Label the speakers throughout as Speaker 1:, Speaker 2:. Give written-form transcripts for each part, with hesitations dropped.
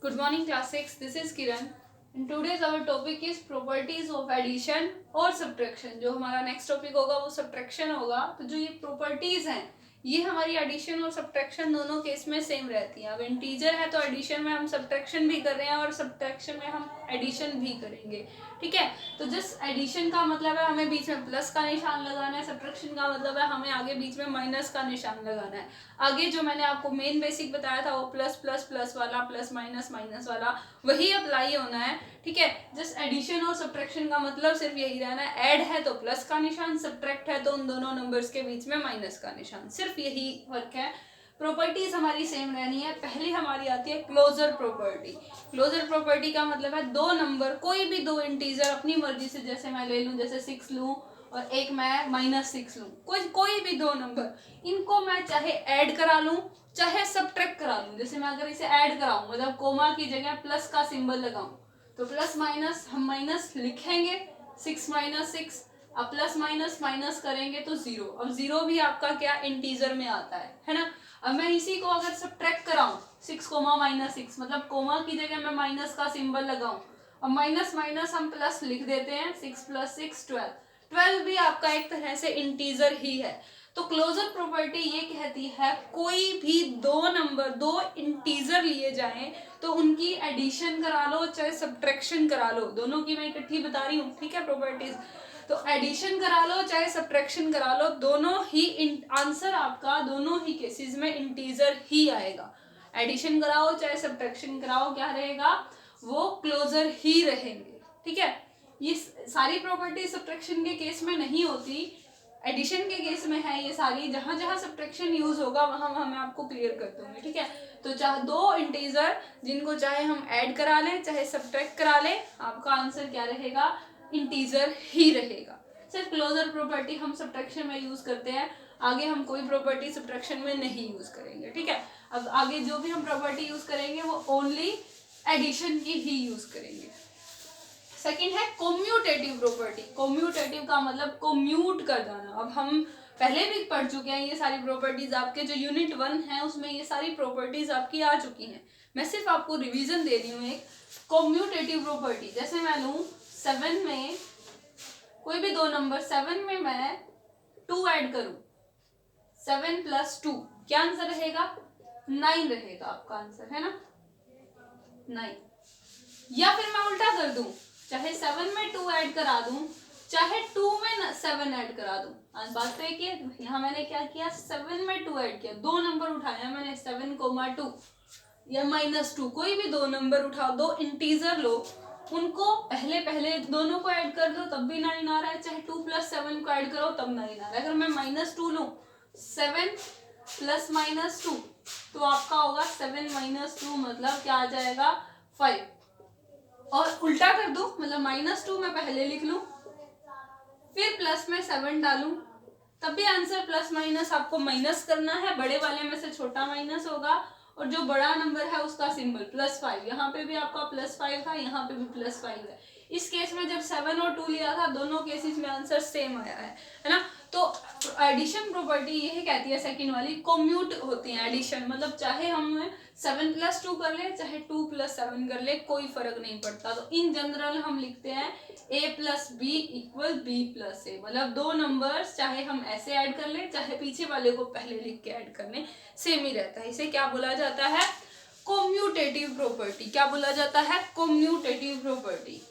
Speaker 1: Good morning class 6. This is Kiran. And today's our topic is properties of addition और subtraction. जो हमारा next topic होगा वो subtraction होगा. तो जो ये properties हैं ये हमारी addition और subtraction दोनों केस में सेम रहती हैं. अब इंटीजर है तो addition में हम subtraction भी कर रहे हैं और subtraction में हम addition भी करेंगे. ठीक है. तो जस्ट एडिशन का मतलब है हमें बीच में प्लस का निशान लगाना है. सब्ट्रैक्शन का मतलब है हमें आगे बीच में माइनस का निशान लगाना है. आगे जो मैंने आपको मेन बेसिक बताया था वो प्लस प्लस प्लस वाला, प्लस माइनस माइनस वाला, वही अप्लाई होना है. ठीक है. जस्ट एडिशन और सब्ट्रैक्शन का मतलब सिर्फ यही रहना है. ऐड है तो प्लस का निशान, सब्ट्रैक्ट है तो उन दोनों नंबर्स के बीच में माइनस का निशान. सिर्फ यही फर्क है. प्रॉपर्टीज हमारी सेम रहनी है. पहली हमारी आती है क्लोजर प्रॉपर्टी. क्लोजर प्रॉपर्टी का मतलब है दो नंबर, कोई भी दो इंटीजर अपनी मर्जी से, जैसे मैं ले लूं, जैसे 6 लूं और एक मैं -6 लूं, कोई भी दो नंबर, इनको मैं चाहे ऐड करा लूं चाहे सब्ट्रैक्ट करा लूं. जैसे मैं अगर इसे ऐड कराऊं मतलब कोमा की जगह प्लस का सिंबल लगाऊं तो प्लस माइनस हम माइनस लिखेंगे, 6 - 6. अब प्लस माइनस माइनस करेंगे तो 0. अब 0 भी आपका क्या इंटीजर में आता है ना. अब मैं इसी को अगर सब्ट्रैक्ट कराऊं 6, -6 मतलब कोमा की जगह मैं माइनस का सिंबल लगाऊं. अब माइनस माइनस हम प्लस लिख देते हैं, 6 + 6 12. 12 भी आपका एक तरह से इंटीजर ही है. तो क्लोजर प्रॉपर्टी ये कहती है कोई भी दो नंबर, दो इंटीजर लिए जाएं तो उनकी एडिशन करा लो चाहे सब्ट्रैक्शन करा लो, दोनों की मैं इकट्ठी बता रही हूँ. ठीक है. प्रॉपर्टीज तो एडिशन करा लो चाहे सब्ट्रैक्शन करा लो, दोनों ही आंसर आपका दोनों ही केसेस में इंटीजर ही आएगा. एडिशन कराओ चाहे सब्ट्रैक्शन कराओ, क्या रहेगा, वो क्लोजर ही रहेंगे. ठीक है. ये सारी प्रॉपर्टी सब्ट्रैक्शन के केस में नहीं होती, एडिशन के केस में है ये सारी. जहां जहां सब्ट्रैक्शन यूज होगा वहां मैं आपको क्लियर कर दूंगी. ठीक है. तो चाहे दो इंटीजर जिनको चाहे हम ऐड करा लें चाहे सब्ट्रैक्ट करा लें, आपका आंसर क्या रहेगा, इंटीजर ही रहेगा. सिर्फ क्लोजर प्रॉपर्टी हम सब्ट्रैक्शन में यूज करते हैं, आगे हम कोई प्रॉपर्टी सब्ट्रैक्शन में नहीं यूज करेंगे. ठीक है. अब आगे जो भी हम प्रॉपर्टी यूज करेंगे वो ओनली एडिशन की ही यूज करेंगे. सेकंड है कोम्यूटेटिव प्रॉपर्टी. कोम्यूटेटिव का मतलब कोम्यूट कर जाना. अब हम पहले भी पढ़ चुके हैं ये सारी प्रॉपर्टीज, आपके जो यूनिट 1 है उसमें ये सारी प्रॉपर्टीज आपकी आ चुकी हैं. मैं सिर्फ आपको रिवीजन दे रही हूँ. एक कोम्यूटेटिव प्रॉपर्टी, जैसे मैं लूँ 7 में कोई भी दो नंबर, 7 में मैं 2 ऐड करूं, 7 + 2 क्या आंसर रहेगा, 9 रहेगा आपका आंसर, है ना, 9. या फिर मैं उल्टा कर दूं, चाहे 7 में 2 ऐड करा दूं चाहे 2 में 7 ऐड करा दूं. आज बात तो एक ही, यहाँ मैंने क्या किया, 7 में 2 ऐड किया, दो नंबर उठाया मैंने, 7, 2 या -2, कोई भी दो नंबर उठाओ, दो इंटीजर लो, उनको पहले दोनों को ऐड कर दो तब भी 9 आ रहा है, चाहे 2 + 7 को ऐड करो तब 9 आ रहा है. अगर मैं -2 लूं, 7 + -2 तो आपका होगा 7 - 2 मतलब क्या आ जाएगा, 5. और उल्टा कर दो मतलब -2 मैं पहले लिख लूं फिर प्लस में 7 डालूं, तब भी आंसर प्लस माइनस आपको माइनस करना है. बड़े वाले में से छोटा माइनस होगा और जो बड़ा नंबर है उसका सिंबल +5. यहाँ पे भी आपका +5 था, यहाँ पे भी +5 है. इस केस में जब 7 और 2 लिया था दोनों केसेस में आंसर सेम आया है ना. तो एडिशन प्रॉपर्टी यही कहती है सेकंड वाली, कोम्यूट होती है एडिशन, मतलब चाहे हम 7 + 2 कर ले चाहे 2 + 7 कर ले, कोई फर्क नहीं पड़ता. तो इन जनरल हम लिखते हैं a + b = b + a, मतलब दो नंबर्स चाहे हम ऐसे ऐड कर ले चाहे पीछे वाले को पहले लिख के ऐड कर ले, सेम ही रहता है. इसे क्या बोला जाता है, कोम्यूटेटिव प्रॉपर्टी. क्या बोला जाता है, कोम्यूटेटिव प्रॉपर्टी.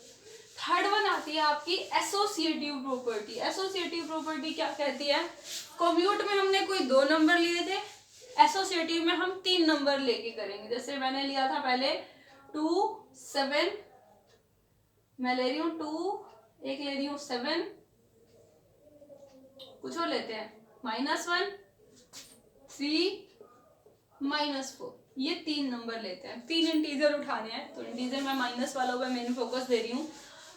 Speaker 1: थर्ड वन आती है आपकी एसोसिएटिव प्रॉपर्टी. एसोसिएटिव प्रॉपर्टी क्या कहती है, कोम्यूट में हमने कोई दो नंबर लिए थे, एसोसिएटिव में हम 3 नंबर लेके करेंगे. जैसे मैंने लिया था पहले 2 7, मैं ले रही हूँ 2, एक ले रही हूँ 7, कुछ और लेते हैं -1 3 -4, ये 3 नंबर लेते हैं. 3 इंटीजर उठाने हैं तो इंटीजर में माइनस वालों पे मेन फोकस दे रही हूँ.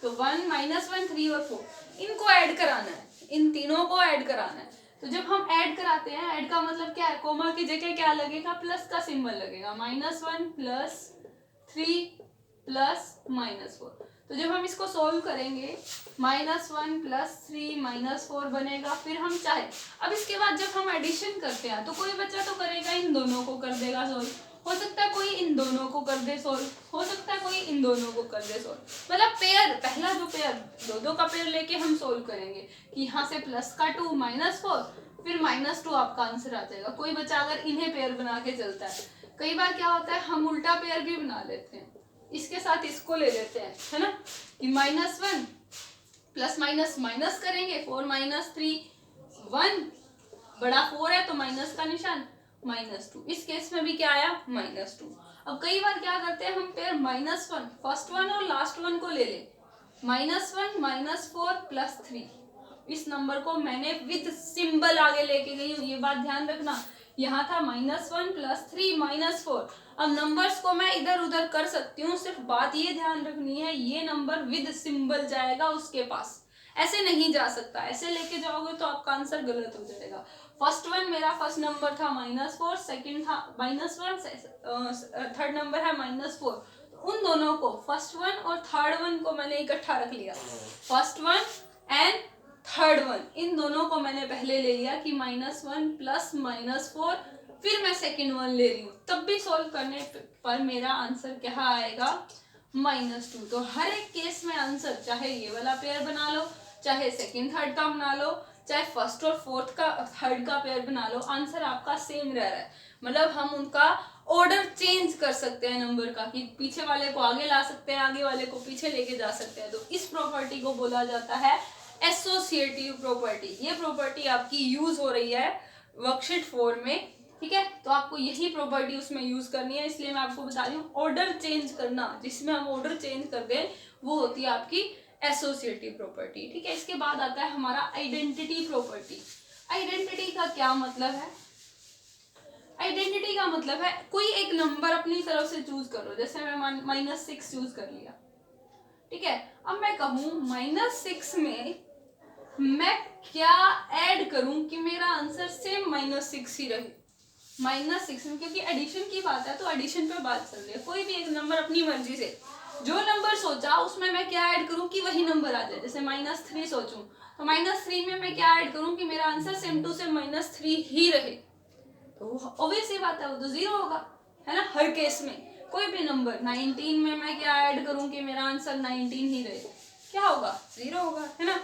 Speaker 1: तो 1 -1 3 और 4 इनको ऐड कराना है, इन तीनों को ऐड कराना है. तो जब हम ऐड कराते हैं, ऐड का मतलब क्या है, कोमा की जगह क्या लगेगा, प्लस का सिंबल लगेगा, -1 + 3 + -4. तो जब हम इसको सोल्व करेंगे -1 + 3 -4 बनेगा. फिर हम चाहे अब इसके बाद जब हम एडिशन करते हैं तो कोई बच्चा तो करेगा इन दोनों को कर देगा सोल्व, हो सकता है कोई इन दोनों को कर दे सोल्व, हो सकता है कोई इन दोनों को कर दे सोल्व। मतलब पेयर, पहला जो पेयर, दो का पेयर लेके हम सोल्व करेंगे कि यहाँ से +2 -4, फिर -2 आपका आंसर आ जाएगा। कोई बच्चा अगर इन्हें पेयर बना के चलता है, कई बार क्या होता है हम उल्टा पेयर भी बना लेते हैं, इसके साथ इसको ले लेते हैं, है ना, कि -1 प्लस माइनस माइनस करेंगे, 4 - 3 1, बड़ा 4 है तो माइनस का निशान, -2। इस केस में भी क्या आया, -2। अब कई बार क्या करते हैं हम पेयर -1, फर्स्ट वन और लास्ट वन को ले ले, -1 -4 +3। इस नंबर को मैंने विद सिंबल आगे लेके गई हूँ, ये बात ध्यान रखना। यहाँ था -1 +3 -4। अब नंबर्स को मैं इधर उधर कर सकती हूँ, सिर्फ बात ये ध्यान रखनी है ये नंबर विद सिंबल जाएगा उसके पास, ऐसे नहीं जा सकता। ऐसे लेके जाओगे तो आपका आंसर गलत हो जाएगा। फर्स्ट वन मेरा फर्स्ट नंबर था -4, सेकंड था -1, थर्ड नंबर है -4। उन दोनों को, फर्स्ट वन और थर्ड वन को मैंने इकट्ठा रख लिया, first one and third one, इन दोनों को मैंने पहले ले लिया कि -1 प्लस -4, फिर मैं सेकंड वन ले रही हूँ, तब भी सॉल्व करने पर मेरा आंसर क्या आएगा, -2। तो हर एक केस में आंसर, चाहे ये वाला पेयर बना लो, चाहे सेकंड थर्ड का बना लो, चाहे फर्स्ट और फोर्थ का थर्ड का पेयर बना लो, आंसर आपका सेम रह रहा है। मतलब हम उनका ऑर्डर चेंज कर सकते हैं नंबर का, कि पीछे वाले को आगे ला सकते हैं, आगे वाले को पीछे लेके जा सकते हैं। तो इस प्रॉपर्टी को बोला जाता है एसोसिएटिव प्रॉपर्टी। ये प्रॉपर्टी आपकी यूज हो रही है वर्कशीट 4 में, ठीक है। तो आपको यही प्रॉपर्टी उसमें यूज करनी है, इसलिए मैं आपको बता रही हूँ ऑर्डर चेंज करना, जिसमें हम ऑर्डर चेंज कर दें वो होती है आपकी एसोसिएटिव प्रॉपर्टी, ठीक है। इसके बाद आता है हमारा आइडेंटिटी प्रॉपर्टी। आइडेंटिटी का क्या मतलब है, आइडेंटिटी का मतलब है कोई एक नंबर अपनी तरफ से चूज करो, जैसे मैं -6 चूज कर लिया, ठीक है। अब मैं कहूँ -6 में मैं क्या ऐड करूं कि मेरा आंसर सेम -6 ही रहे। -6 में, क्योंकि एडिशन की बात है तो एडिशन पे बात चल रही है, कोई भी एक नंबर अपनी मर्जी से जो नंबर सोचा उसमें मैं क्या ऐड करूं कि वही नंबर आ जाए। जैसे -3 सोचूं तो -3 में मैं क्या ऐड करूं कि मेरा आंसर सेम टू सेम -3 ही रहे, तो ऑब्वियस ही बात है वो तो 0 होगा, है ना। हर केस में कोई भी नंबर, 19 में मैं क्या ऐड करूं कि मेरा आंसर 19 ही रहे, क्या होगा, 0 होगा, है ना।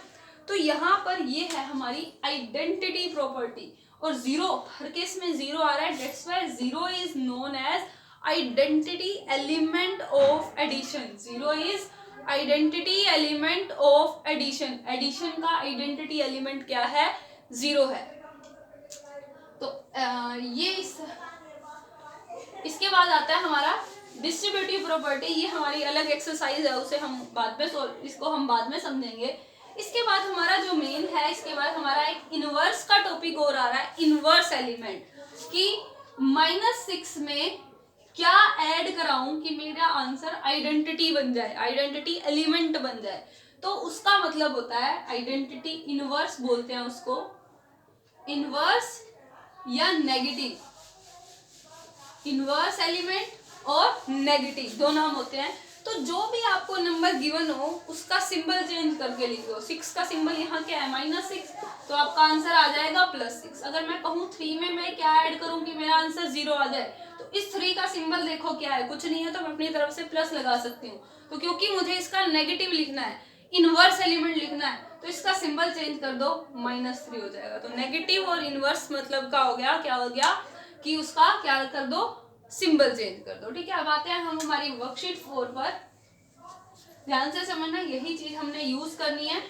Speaker 1: तो यहाँ पर ये है हमारी आइडेंटिटी प्रॉपर्टी, और 0 हर केस में 0 आ रहा है, that's why 0 is known as identity element of addition. 0 is identity element of addition. Addition का आइडेंटिटी एलिमेंट क्या है, 0 है। तो ये इसके बाद आता है हमारा डिस्ट्रीब्यूटिव प्रॉपर्टी। ये हमारी अलग एक्सरसाइज है, उसे हम बाद में इसको हम बाद में समझेंगे। इसके बाद हमारा जो मेन है, इसके बाद हमारा एक इनवर्स का टॉपिक और आ रहा है, इनवर्स एलिमेंट, कि -6 में क्या ऐड कराऊं कि मेरा आंसर आइडेंटिटी बन जाए, आइडेंटिटी एलिमेंट बन जाए। तो उसका मतलब होता है आइडेंटिटी इनवर्स बोलते हैं उसको, इनवर्स या नेगेटिव। इनवर्स एलिमेंट और नेगेटिव दो नाम होते हैं। तो जो भी आपको नंबर गिवन हो उसका सिंबल चेंज करके लिख दो। 6 का सिंबल यहाँ क्या है, -6, तो आपका आंसर आ जाएगा +6। अगर मैं कहूँ 3 में मैं क्या ऐड करूँ कि मेरा आंसर 0 आ जाए, तो इस 3 का सिंबल देखो क्या है, कुछ नहीं है, तो मैं अपनी तरफ से प्लस लगा सकती हूँ। तो क्योंकि मुझे इसका नेगेटिव लिखना है, इनवर्स एलिमेंट लिखना है, तो इसका सिंबल चेंज कर दो, -3 हो जाएगा। तो नेगेटिव और इनवर्स मतलब का हो गया, क्या हो गया कि उसका क्या कर दो, सिंबल चेंज कर दो, ठीक है। अब आते हैं हम हमारी वर्कशीट 4 पर। ध्यान से समझना, यही चीज हमने यूज करनी है,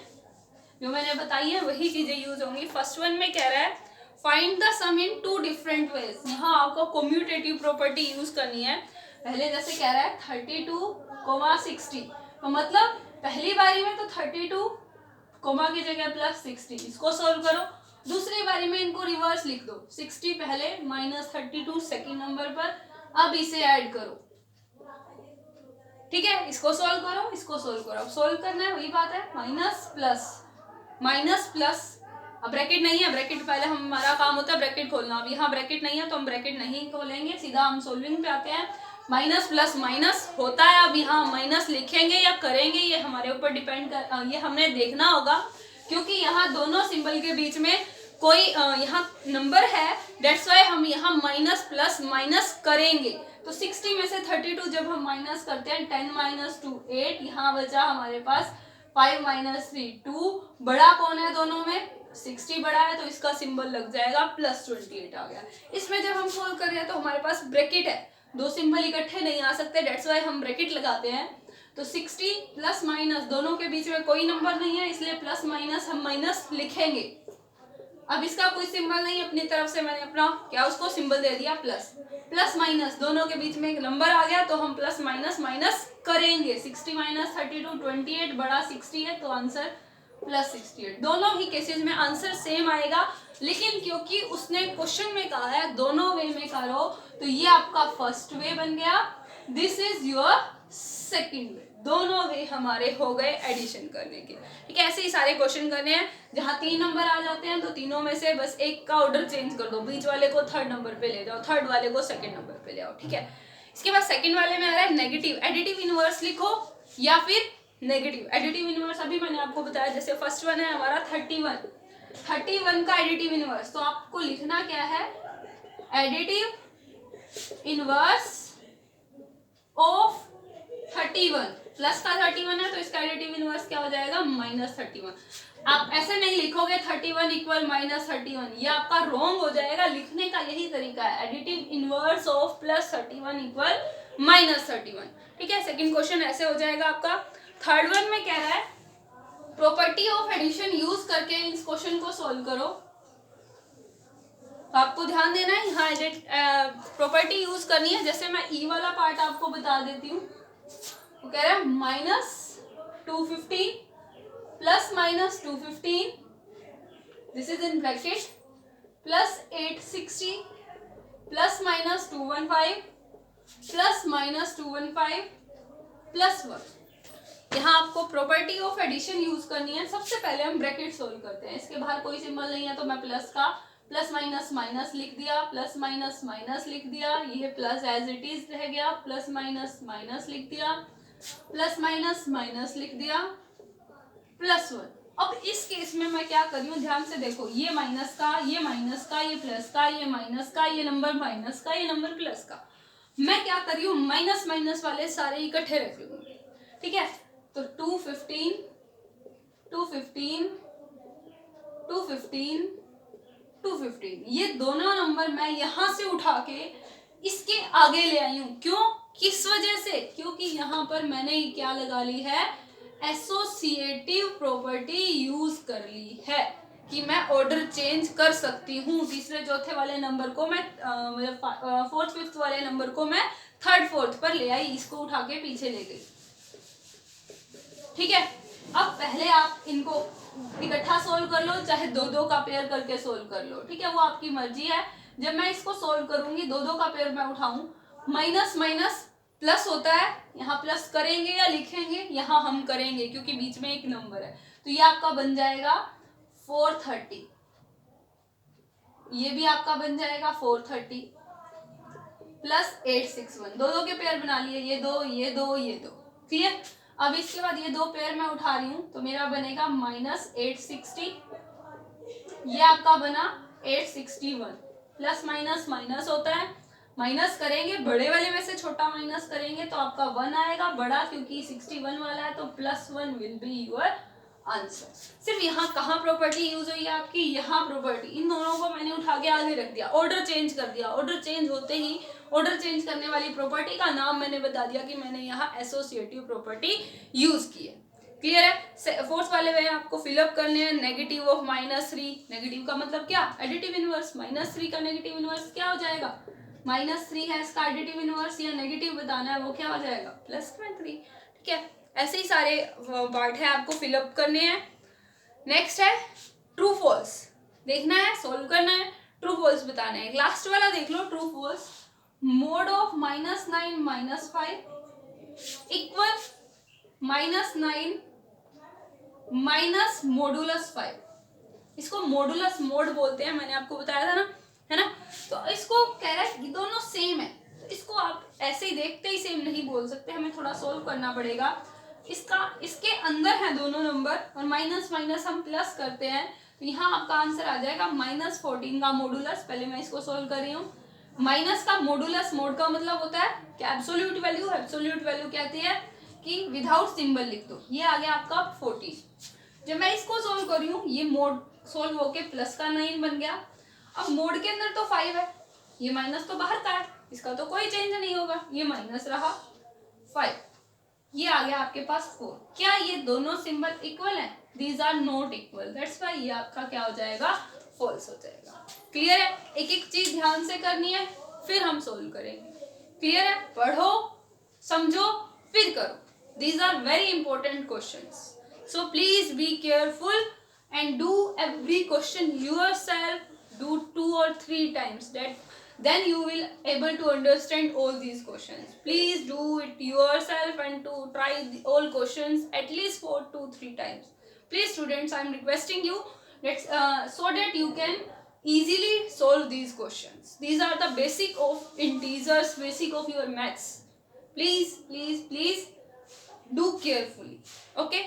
Speaker 1: जो मैंने बताई है वही चीजें यूज होंगी। फर्स्ट वन में कह रहा है find the sum in 2 different ways. यहाँ आपको कम्यूटेटिव प्रॉपर्टी यूज करनी है। पहले जैसे कह रहा है 32, 60, तो मतलब पहली बारी में तो 32 कोमा की जगह +60, इसको सोल्व करो। दूसरी बारी में इनको रिवर्स लिख दो, 60 पहले, -32 सेकंड नंबर पर, अब इसे ऐड करो, ठीक है। इसको सोल्व करो, इसको सोल्व करो। अब सोल्व करना है, वही बात है, माइनस प्लस। अब ब्रैकेट नहीं है, ब्रैकेट पहले हमारा काम होता है ब्रैकेट खोलना। अब यहाँ ब्रैकेट नहीं है तो हम ब्रैकेट नहीं खोलेंगे, सीधा हम सोल्विंग पे आते हैं। माइनस प्लस माइनस होता है, अब यहाँ माइनस लिखेंगे या करेंगे ये हमारे ऊपर डिपेंड कर, ये हमने देखना होगा, क्योंकि यहाँ दोनों सिंबल के बीच में कोई यहाँ नंबर है, दैट्स वाई हम यहाँ माइनस प्लस माइनस करेंगे। तो 60 में से 32 जब हम माइनस करते हैं, 10 माइनस 2 8, यहाँ बचा हमारे पास 5 माइनस 3 2। बड़ा कौन है दोनों में? 60 बड़ा है, तो इसका सिंबल लग जाएगा प्लस 28 आ गया। इसमें जब हम सोल्व कर रहे हैं तो हमारे पास ब्रैकेट है, दो सिंबल इकट्ठे नहीं आ सकते, दैट्स वाई हम ब्रैकेट लगाते हैं। तो 60 प्लस माइनस, दोनों के बीच में कोई नंबर नहीं है, इसलिए प्लस माइनस हम माइनस लिखेंगे। अब इसका कोई सिंबल नहीं, अपनी तरफ से मैंने अपना क्या उसको सिंबल दे दिया प्लस। प्लस माइनस दोनों के बीच में एक नंबर आ गया, तो हम प्लस माइनस माइनस करेंगे। 60 माइनस 32 28, बड़ा 60 है, तो आंसर प्लस 68। दोनों ही केसेस में आंसर सेम आएगा, लेकिन क्योंकि उसने क्वेश्चन में कहा है दोनों वे में करो, तो ये आपका फर्स्ट वे बन गया, दिस इज योर सेकंड वे। दोनों वे हमारे हो गए एडिशन करने के। ठीक है, ऐसे ही सारे क्वेश्चन करने हैं। जहां 3 नंबर आ जाते हैं तो तीनों में से बस एक का ऑर्डर चेंज कर दो, बीच वाले को थर्ड नंबर पे ले जाओ, थर्ड वाले को सेकंड नंबर पे ले आओ। ठीक है, इसके बाद सेकंड वाले में आ रहा है नेगेटिव। एडिटिव इनवर्स लिखो या फिर नेगेटिव। एडिटिव इनवर्स अभी मैंने आपको बताया, जैसे फर्स्ट वन है हमारा 31 का एडिटिव इनवर्स, तो आपको लिखना क्या है? एडिटिव इनवर्स ऑफ 31, प्लस का 31 है तो इसका एडिटिव इनवर्स क्या हो जाएगा? माइनस 31। आप ऐसे नहीं लिखोगे 31 इक्वल माइनस 31, ये आपका रॉन्ग हो जाएगा। लिखने का यही तरीका है, additive inverse of plus 31 equal minus 31। ठीक है, सेकंड क्वेश्चन ऐसे हो जाएगा आपका। थर्ड वन में कह रहा है प्रॉपर्टी ऑफ एडिशन यूज करके इस क्वेश्चन को सॉल्व करो। तो आपको ध्यान देना है, यहाँ प्रॉपर्टी यूज करनी है। जैसे मैं ई वाला पार्ट आपको बता देती हूँ। वो कह रहा है minus 215 plus minus 215, this is in bracket, plus 860 plus minus 215 plus minus 215 plus 1। यहाँ आपको प्रॉपर्टी ऑफ एडिशन यूज करनी है। सबसे पहले हम ब्रैकेट सोल्व करते हैं। इसके बाहर कोई सिंबल नहीं है तो मैं प्लस का प्लस माइनस माइनस लिख दिया, प्लस माइनस माइनस लिख दिया, ये प्लस एज इट इज रह गया, प्लस माइनस माइनस लिख दिया, प्लस माइनस माइनस लिख दिया, प्लस 1। अब इस केस में मैं क्या कर रही हूँ, ध्यान से देखो, ये माइनस का, ये माइनस का, ये प्लस का, ये माइनस का, ये नंबर माइनस का, ये नंबर प्लस का। मैं क्या कर रही हूँ, माइनस माइनस वाले सारे इकट्ठे रख रही हूँ। ठीक है, तो 215 215 215 215, ये दोनों नंबर मैं यहां से उठा के इसके आगे ले आई हूं। क्यों? किस वजह से? क्योंकि यहां पर मैंने क्या लगा ली है, एसोसिएटिव प्रॉपर्टी यूज कर ली है कि मैं ऑर्डर चेंज कर सकती हूँ। तीसरे चौथे वाले नंबर को मैं फोर्थ फिफ्थ वाले नंबर को मैं थर्ड फोर्थ पर ले आई, इसको उठा के पीछे ले गई। ठीक है, अब पहले आप इनको इकट्ठा सोल्व कर लो, चाहे दो दो का पेयर करके सोल्व कर लो। ठीक है, वो आपकी मर्जी है। जब मैं इसको सोल्व करूंगी, दो दो का पेयर मैं उठाऊं, माइनस माइनस प्लस होता है, यहाँ प्लस करेंगे या लिखेंगे? यहाँ हम करेंगे क्योंकि बीच में एक नंबर है। तो ये आपका बन जाएगा 430, ये भी आपका बन जाएगा 430 प्लस 861। दो दो के पेयर बना लिए, ये दो ये दो ये दो। क्लियर? अब इसके बाद ये दो पेयर मैं उठा रही हूं तो मेरा बनेगा माइनस 860, ये आपका बना 861। प्लस माइनस माइनस होता है, माइनस करेंगे, बड़े वाले में से छोटा माइनस करेंगे तो आपका 1 आएगा, बड़ा क्योंकि 61 वाला है तो plus 1 will be your answer. सिर्फ यहाँ कहाँ प्रॉपर्टी यूज हुई है आपकी? यहाँ प्रॉपर्टी। इन दोनों को मैंने उठा के आगे रख दिया, ऑर्डर चेंज कर दिया। ऑर्डर चेंज होते ही ऑर्डर चेंज करने वाली प्रॉपर्टी का नाम मैंने बता दिया कि मैंने यहाँ एसोसिएटिव प्रॉपर्टी यूज की है। क्लियर है? फोर्थ वाले में आपको फिलअप करने हैं। नेगेटिव ऑफ -3, नेगेटिव का मतलब क्या? Additive inverse. -3 का नेगेटिव इनवर्स क्या हो जाएगा? -3 है इसका एडिटिव इनवर्स, या नेगेटिव बताना है, वो क्या हो जाएगा? +3। ठीक है, ऐसे ही सारे पार्ट है आपको फिलअप करने हैं। नेक्स्ट है ट्रू फॉल्स, देखना है, सोल्व करना है, ट्रू फॉल्स बताना है। लास्ट वाला देख लो, true false. Mod of -9 -5 equal -9 minus modulus 5। इसको मॉडुलस मोड बोलते हैं, मैंने आपको बताया था ना, है ना। तो इसको कह रहा है कि दोनों सेम है, तो इसको आप ऐसे ही देखते ही सेम नहीं बोल सकते, हमें थोड़ा सोल्व करना पड़ेगा। इसके अंदर है दोनों नंबर और माइनस माइनस हम प्लस करते हैं तो यहाँ आपका आंसर आ जाएगा -14 का मॉडुलस। पहले मैं इसको सोल्व कर रही हूँ। माइनस का मॉडुलस, मोड का मतलब होता है कि एब्सोल्यूट वैल्यू, एब्सोल्यूट वैल्यू कहती है कि विदाउट सिंबल लिख दो। ये आ गया आपका 14। जब मैं इसको सोल्व कर रही हूँ, ये मोड सोल्व होके प्लस का 9 बन गया। अब मोड के अंदर तो 5 है, ये माइनस तो बाहर का है, इसका तो कोई चेंज नहीं होगा, ये माइनस रहा 5, ये आ गया आपके पास 4। क्या ये दोनों सिंबल इक्वल हैं? These are not equal, that's why ये आपका क्या हो जाएगा? फॉल्स हो जाएगा। क्लियर है? एक एक चीज ध्यान से करनी है, फिर हम सोल्व करेंगे। क्लियर है? पढ़ो, समझो, फिर करो। These are very important questions, so please be careful and do every question yourself. Do 2 or 3 times, that then you will able to understand all these questions. Please do it yourself and to try all questions at least 4 to 3 times. Please students, I am requesting you that so that you can easily solve these questions. These are the basic of integers, basic of your maths. Please do carefully. Okay.